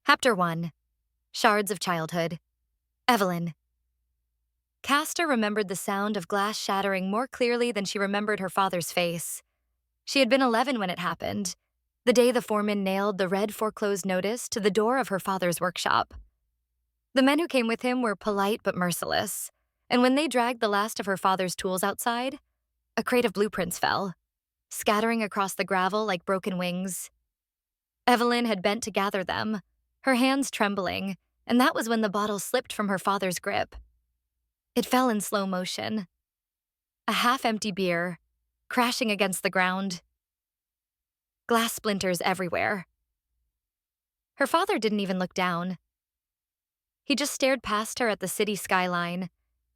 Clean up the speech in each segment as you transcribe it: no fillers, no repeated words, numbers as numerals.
Chapter 1. Shards of Childhood. Evelyn. Castor remembered the sound of glass shattering more clearly than she remembered her father's face. She had been 11 when it happened, the day the foreman nailed the red foreclosed notice to the door of her father's workshop. The men who came with him were polite but merciless, and when they dragged the last of her father's tools outside, a crate of blueprints fell, scattering across the gravel like broken wings. Evelyn had bent to gather them, her hands trembling, and that was when the bottle slipped from her father's grip. It fell in slow motion. A half-empty beer, crashing against the ground. Glass splinters everywhere. Her father didn't even look down. He just stared past her at the city skyline,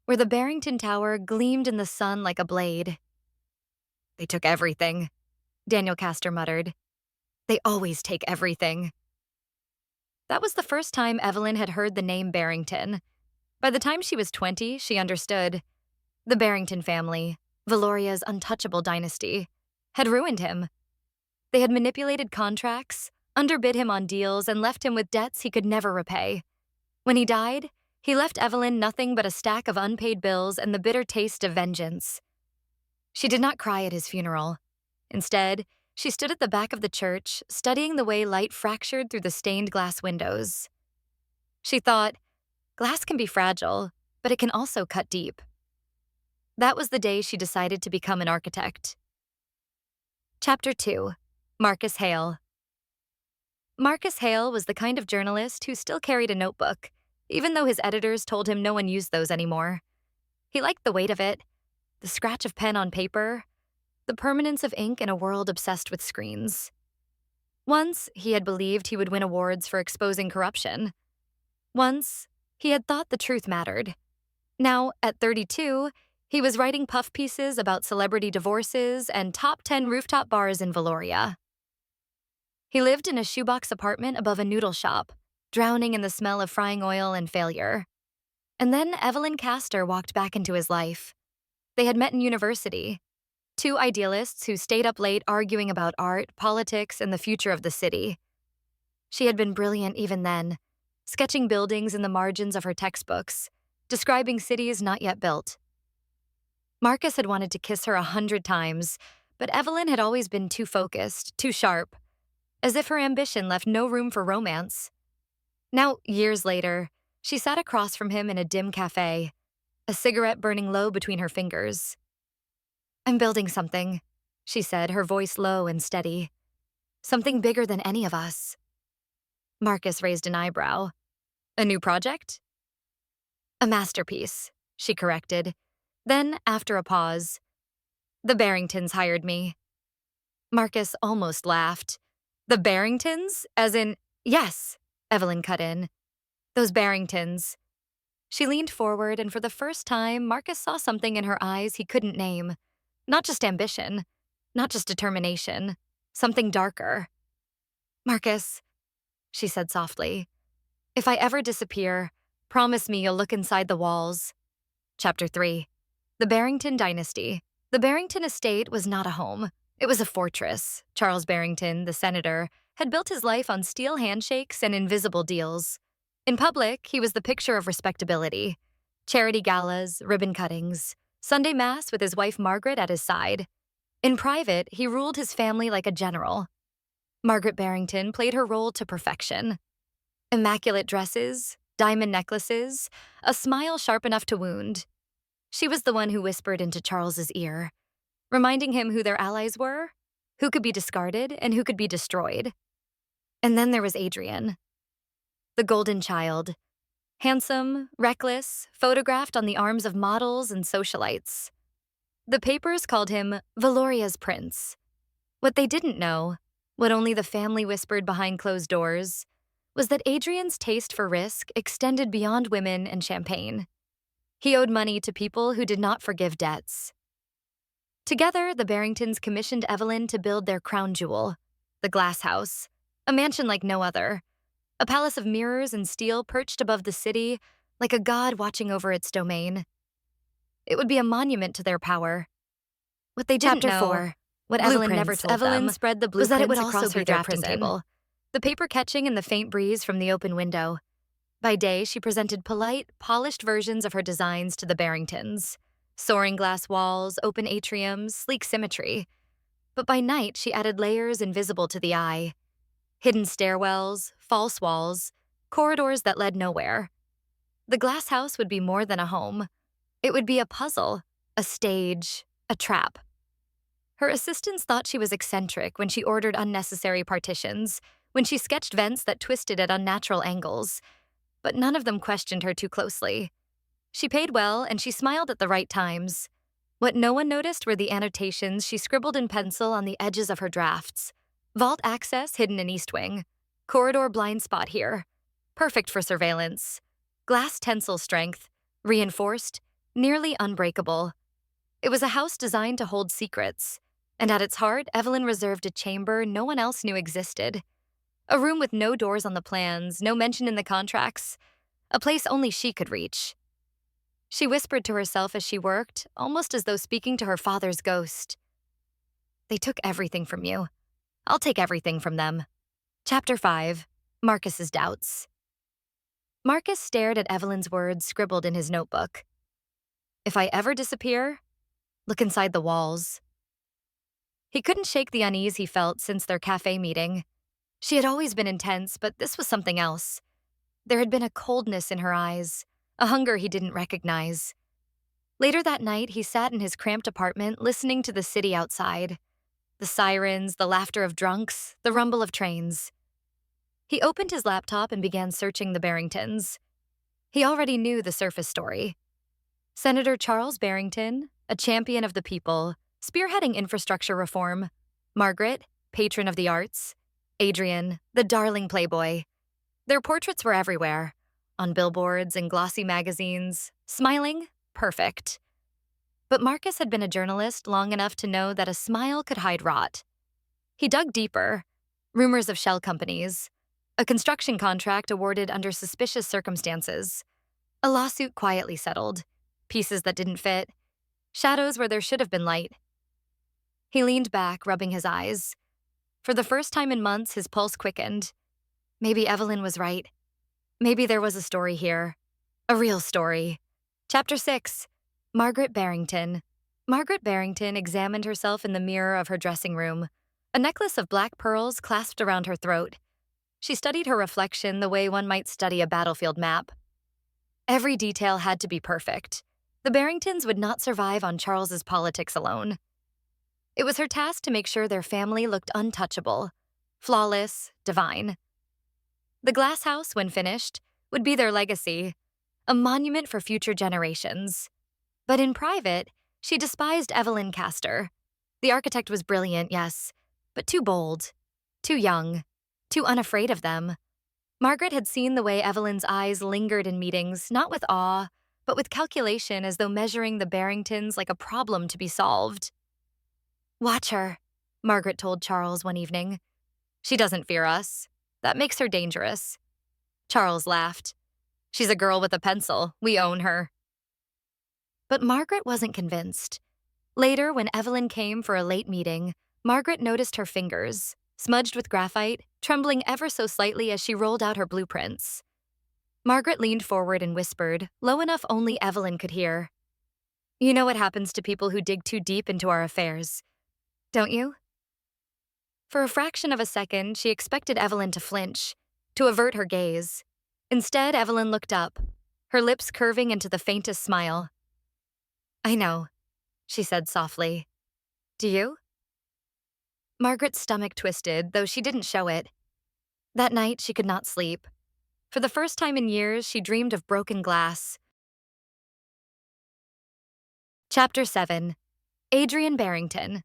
where the Barrington Tower gleamed in the sun like a blade. "They took everything," Daniel Castor muttered. "They always take everything." That was the first time Evelyn had heard the name Barrington. By the time she was 20, she understood. The Barrington family, Valoria's untouchable dynasty, had ruined him. They had manipulated contracts, underbid him on deals, and left him with debts he could never repay. When he died, he left Evelyn nothing but a stack of unpaid bills and the bitter taste of vengeance. She did not cry at his funeral. Instead, she stood at the back of the church, studying the way light fractured through the stained glass windows. She thought, glass can be fragile, but it can also cut deep. That was the day she decided to become an architect. Chapter 2. Marcus Hale. Marcus Hale was the kind of journalist who still carried a notebook, even though his editors told him no one used those anymore. He liked the weight of it, the scratch of pen on paper, the permanence of ink in a world obsessed with screens. Once, he had believed he would win awards for exposing corruption. Once, he had thought the truth mattered. Now, at 32, he was writing puff pieces about celebrity divorces and top 10 rooftop bars in Valoria. He lived in a shoebox apartment above a noodle shop, drowning in the smell of frying oil and failure. And then Evelyn Castor walked back into his life. They had met in university. Two idealists who stayed up late arguing about art, politics, and the future of the city. She had been brilliant even then, sketching buildings in the margins of her textbooks, describing cities not yet built. Marcus had wanted to kiss her 100 times, but Evelyn had always been too focused, too sharp, as if her ambition left no room for romance. Now, years later, she sat across from him in a dim cafe, a cigarette burning low between her fingers. "I'm building something," she said, her voice low and steady. "Something bigger than any of us." Marcus raised an eyebrow. "A new project?" "A masterpiece," she corrected. Then, after a pause, "The Barringtons hired me." Marcus almost laughed. "The Barringtons? As in—" "Yes," Evelyn cut in. "Those Barringtons." She leaned forward, and for the first time, Marcus saw something in her eyes he couldn't name. Not just ambition, not just determination, something darker. "Marcus," she said softly, "if I ever disappear, promise me you'll look inside the walls." Chapter 3. The Barrington Dynasty. The Barrington estate was not a home. It was a fortress. Charles Barrington, the senator, had built his life on steel handshakes and invisible deals. In public, he was the picture of respectability. Charity galas, ribbon cuttings, Sunday mass with his wife Margaret at his side. In private, he ruled his family like a general. Margaret Barrington played her role to perfection. Immaculate dresses, diamond necklaces, a smile sharp enough to wound. She was the one who whispered into Charles's ear, reminding him who their allies were, who could be discarded, and who could be destroyed. And then there was Adrian, the golden child. Handsome, reckless, photographed on the arms of models and socialites. The papers called him Valoria's prince. What they didn't know, what only the family whispered behind closed doors, was that Adrian's taste for risk extended beyond women and champagne. He owed money to people who did not forgive debts. Together, the Barringtons commissioned Evelyn to build their crown jewel, the Glass House, a mansion like no other. A palace of mirrors and steel perched above the city, like a god watching over its domain. It would be a monument to their power. What they didn't know, what Evelyn never told them, spread the was that it would also be their prison table. the paper catching in the faint breeze from the open window. By day, she presented polite, polished versions of her designs to the Barringtons. Soaring glass walls, open atriums, sleek symmetry. But by night, she added layers invisible to the eye. Hidden stairwells, false walls, corridors that led nowhere. The glass house would be more than a home. It would be a puzzle, a stage, a trap. Her assistants thought she was eccentric when she ordered unnecessary partitions, when she sketched vents that twisted at unnatural angles, but none of them questioned her too closely. She paid well, and she smiled at the right times. What no one noticed were the annotations she scribbled in pencil on the edges of her drafts. Vault access hidden in East Wing. Corridor blind spot here. Perfect for surveillance. Glass tensile strength. Reinforced. Nearly unbreakable. It was a house designed to hold secrets. And at its heart, Evelyn reserved a chamber no one else knew existed. A room with no doors on the plans, no mention in the contracts. A place only she could reach. She whispered to herself as she worked, almost as though speaking to her father's ghost. They took everything from you. I'll take everything from them. Chapter 5. Marcus's Doubts. Marcus stared at Evelyn's words scribbled in his notebook. If I ever disappear, look inside the walls. He couldn't shake the unease he felt since their cafe meeting. She had always been intense, but this was something else. There had been a coldness in her eyes, a hunger he didn't recognize. Later that night, he sat in his cramped apartment listening to the city outside. The sirens, the laughter of drunks, the rumble of trains. He opened his laptop and began searching the Barringtons. He already knew the surface story. Senator Charles Barrington, a champion of the people, spearheading infrastructure reform. Margaret, patron of the arts. Adrian, the darling playboy. Their portraits were everywhere, on billboards and glossy magazines, smiling, perfect. But Marcus had been a journalist long enough to know that a smile could hide rot. He dug deeper. Rumors of shell companies. A construction contract awarded under suspicious circumstances. A lawsuit quietly settled. Pieces that didn't fit. Shadows where there should have been light. He leaned back, rubbing his eyes. For the first time in months, his pulse quickened. Maybe Evelyn was right. Maybe there was a story here. A real story. Chapter 6. Margaret Barrington. Margaret Barrington examined herself in the mirror of her dressing room, a necklace of black pearls clasped around her throat. She studied her reflection the way one might study a battlefield map. Every detail had to be perfect. The Barringtons would not survive on Charles's politics alone. It was her task to make sure their family looked untouchable, flawless, divine. The glass house, when finished, would be their legacy, a monument for future generations. But in private, she despised Evelyn Castor. The architect was brilliant, yes, but too bold, too young, too unafraid of them. Margaret had seen the way Evelyn's eyes lingered in meetings, not with awe, but with calculation, as though measuring the Barringtons like a problem to be solved. Watch her, Margaret told Charles one evening. She doesn't fear us. That makes her dangerous. Charles laughed. She's a girl with a pencil. We own her. But Margaret wasn't convinced. Later, when Evelyn came for a late meeting, Margaret noticed her fingers, smudged with graphite, trembling ever so slightly as she rolled out her blueprints. Margaret leaned forward and whispered, low enough only Evelyn could hear. You know what happens to people who dig too deep into our affairs, don't you? For a fraction of a second, she expected Evelyn to flinch, to avert her gaze. Instead, Evelyn looked up, her lips curving into the faintest smile. I know, she said softly. Do you? Margaret's stomach twisted, though she didn't show it. That night, she could not sleep. For the first time in years, she dreamed of broken glass. Chapter 7. Adrian Barrington.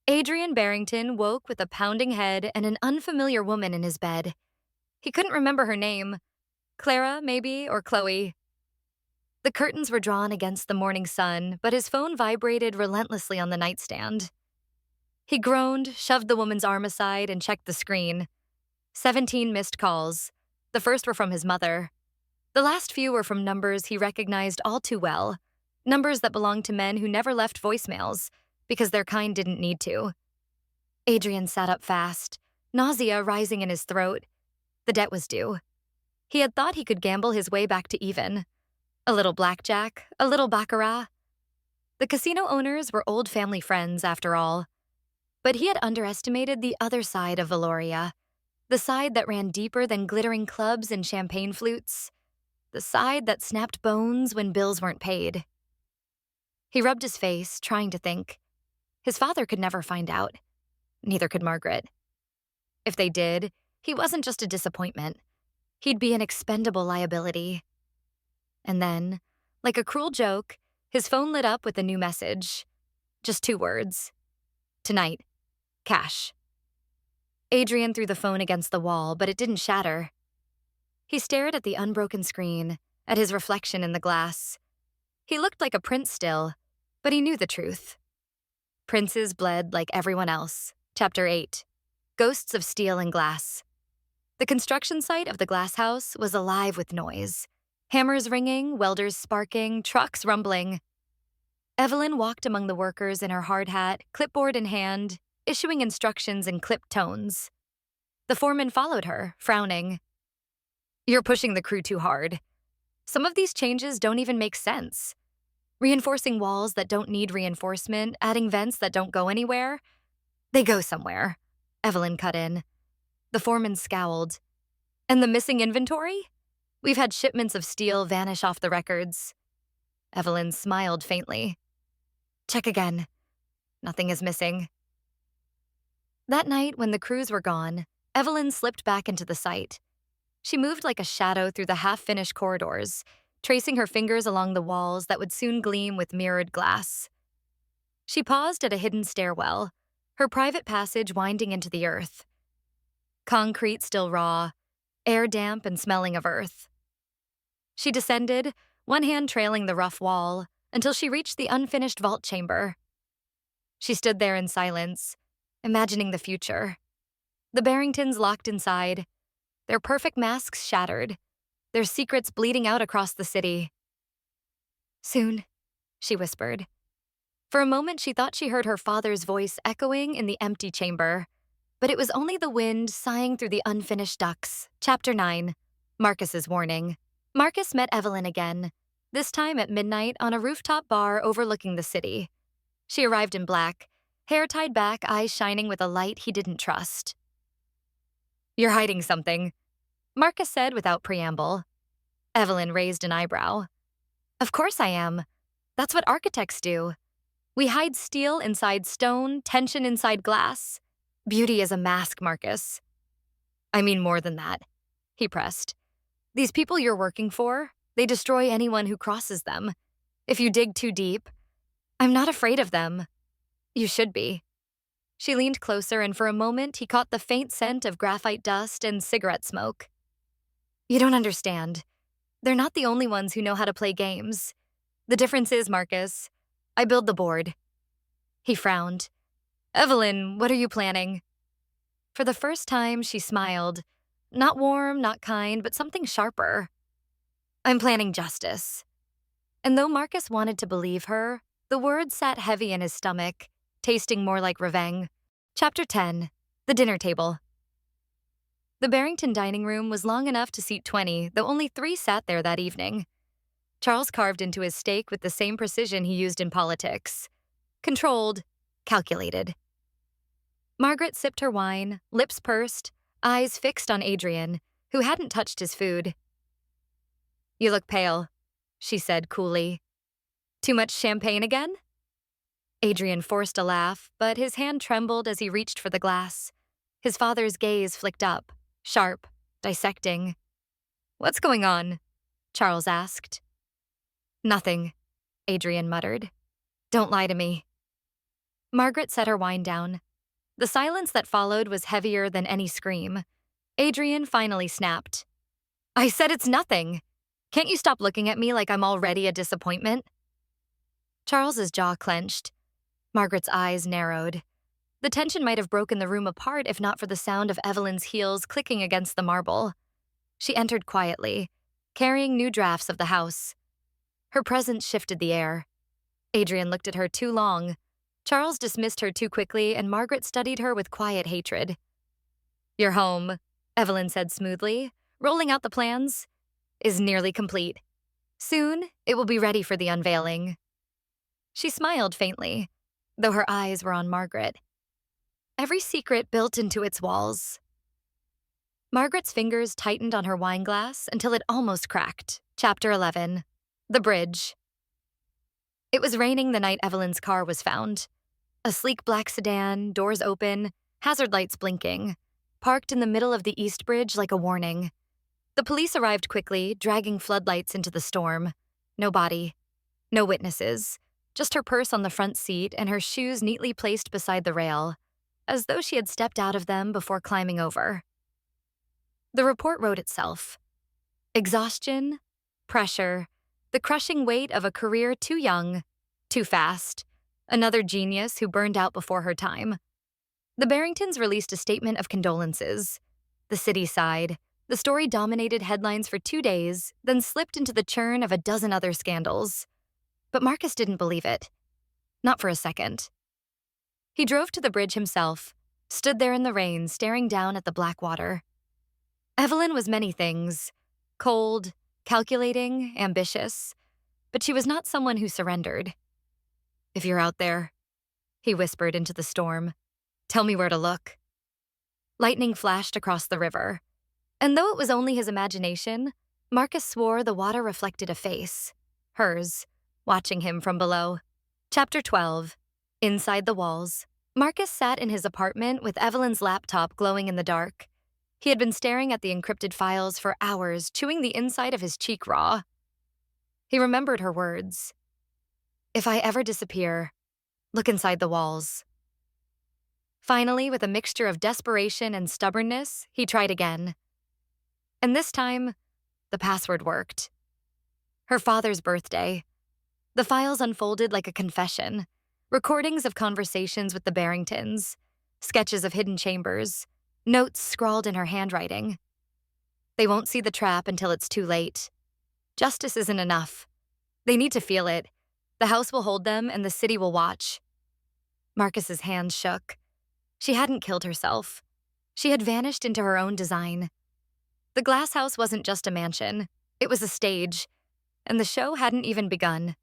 Adrian Barrington woke with a pounding head and an unfamiliar woman in his bed. He couldn't remember her name. Clara, maybe, or Chloe. The curtains were drawn against the morning sun, but his phone vibrated relentlessly on the nightstand. He groaned, shoved the woman's arm aside, and checked the screen. 17 missed calls. The first were from his mother. The last few were from numbers he recognized all too well, numbers that belonged to men who never left voicemails, because their kind didn't need to. Adrian sat up fast, nausea rising in his throat. The debt was due. He had thought he could gamble his way back to even. A little blackjack, a little baccarat. The casino owners were old family friends, after all. But he had underestimated the other side of Valoria, the side that ran deeper than glittering clubs and champagne flutes, the side that snapped bones when bills weren't paid. He rubbed his face, trying to think. His father could never find out. Neither could Margaret. If they did, he wasn't just a disappointment. He'd be an expendable liability. And then, like a cruel joke, his phone lit up with a new message. Just 2 words. Tonight. Cash. Adrian threw the phone against the wall, but it didn't shatter. He stared at the unbroken screen, at his reflection in the glass. He looked like a prince still, but he knew the truth. Princes bled like everyone else. Chapter 8. Ghosts of Steel and Glass. The construction site of the glass house was alive with noise. Hammers ringing, welders sparking, trucks rumbling. Evelyn walked among the workers in her hard hat, clipboard in hand, issuing instructions in clipped tones. The foreman followed her, frowning. "You're pushing the crew too hard. Some of these changes don't even make sense. Reinforcing walls that don't need reinforcement, adding vents that don't go anywhere. They go somewhere," Evelyn cut in. The foreman scowled. "And the missing inventory? We've had shipments of steel vanish off the records." Evelyn smiled faintly. "Check again. Nothing is missing." That night, when the crews were gone, Evelyn slipped back into the site. She moved like a shadow through the half-finished corridors, tracing her fingers along the walls that would soon gleam with mirrored glass. She paused at a hidden stairwell, her private passage winding into the earth. Concrete still raw, air damp and smelling of earth. She descended, one hand trailing the rough wall, until she reached the unfinished vault chamber. She stood there in silence, imagining the future. The Barringtons locked inside, their perfect masks shattered, their secrets bleeding out across the city. "Soon," she whispered. For a moment, she thought she heard her father's voice echoing in the empty chamber, but it was only the wind sighing through the unfinished ducts. Chapter 9. Marcus's Warning. Marcus met Evelyn again, this time at midnight on a rooftop bar overlooking the city. She arrived in black, hair tied back, eyes shining with a light he didn't trust. "You're hiding something," Marcus said without preamble. Evelyn raised an eyebrow. "Of course I am. That's what architects do. We hide steel inside stone, tension inside glass. Beauty is a mask, Marcus." "I mean more than that," he pressed. "These people you're working for, they destroy anyone who crosses them. If you dig too deep, I'm not afraid of them." "You should be." She leaned closer, and for a moment he caught the faint scent of graphite dust and cigarette smoke. "You don't understand. They're not the only ones who know how to play games. The difference is, Marcus, I build the board." He frowned. "Evelyn, what are you planning?" For the first time, she smiled. Not warm, not kind, but something sharper. "I'm planning justice." And though Marcus wanted to believe her, the words sat heavy in his stomach, tasting more like revenge. Chapter 10. The Dinner Table. The Barrington dining room was long enough to seat 20, though only 3 sat there that evening. Charles carved into his steak with the same precision he used in politics. Controlled, calculated. Margaret sipped her wine, lips pursed, eyes fixed on Adrian, who hadn't touched his food. "You look pale," she said coolly. "Too much champagne again?" Adrian forced a laugh, but his hand trembled as he reached for the glass. His father's gaze flicked up, sharp, dissecting. "What's going on?" Charles asked. "Nothing," Adrian muttered. "Don't lie to me." Margaret set her wine down. The silence that followed was heavier than any scream. Adrian finally snapped. "I said it's nothing. Can't you stop looking at me like I'm already a disappointment?" Charles's jaw clenched. Margaret's eyes narrowed. The tension might have broken the room apart if not for the sound of Evelyn's heels clicking against the marble. She entered quietly, carrying new drafts of the house. Her presence shifted the air. Adrian looked at her too long. Charles dismissed her too quickly, and Margaret studied her with quiet hatred. Your home, Evelyn said smoothly, rolling out the plans, is nearly complete. Soon, it will be ready for the unveiling. She smiled faintly, though her eyes were on Margaret. Every secret built into its walls. Margaret's fingers tightened on her wine glass until it almost cracked. Chapter 11. The Bridge. It was raining the night Evelyn's car was found. A sleek black sedan, doors open, hazard lights blinking, parked in the middle of the East Bridge like a warning. The police arrived quickly, dragging floodlights into the storm. No body. No witnesses. Just her purse on the front seat and her shoes neatly placed beside the rail, as though she had stepped out of them before climbing over. The report wrote itself. Exhaustion, pressure, the crushing weight of a career too young, too fast, another genius who burned out before her time. The Barringtons released a statement of condolences. The city sighed. The story dominated headlines for 2 days, then slipped into the churn of a dozen other scandals. But Marcus didn't believe it. Not for a second. He drove to the bridge himself, stood there in the rain, staring down at the black water. Evelyn was many things. Cold, calculating, ambitious. But she was not someone who surrendered. If you're out there, he whispered into the storm, tell me where to look. Lightning flashed across the river. And though it was only his imagination, Marcus swore the water reflected a face. Hers, watching him from below. Chapter 12. Inside the walls. Marcus sat in his apartment with Evelyn's laptop glowing in the dark. He had been staring at the encrypted files for hours, chewing the inside of his cheek raw. He remembered her words. If I ever disappear, look inside the walls. Finally, with a mixture of desperation and stubbornness, he tried again. And this time, the password worked. Her father's birthday. The files unfolded like a confession. Recordings of conversations with the Barringtons, sketches of hidden chambers, notes scrawled in her handwriting. They won't see the trap until it's too late. Justice isn't enough. They need to feel it. The house will hold them and the city will watch. Marcus's hands shook. She hadn't killed herself. She had vanished into her own design. The glass house wasn't just a mansion. It was a stage, and the show hadn't even begun.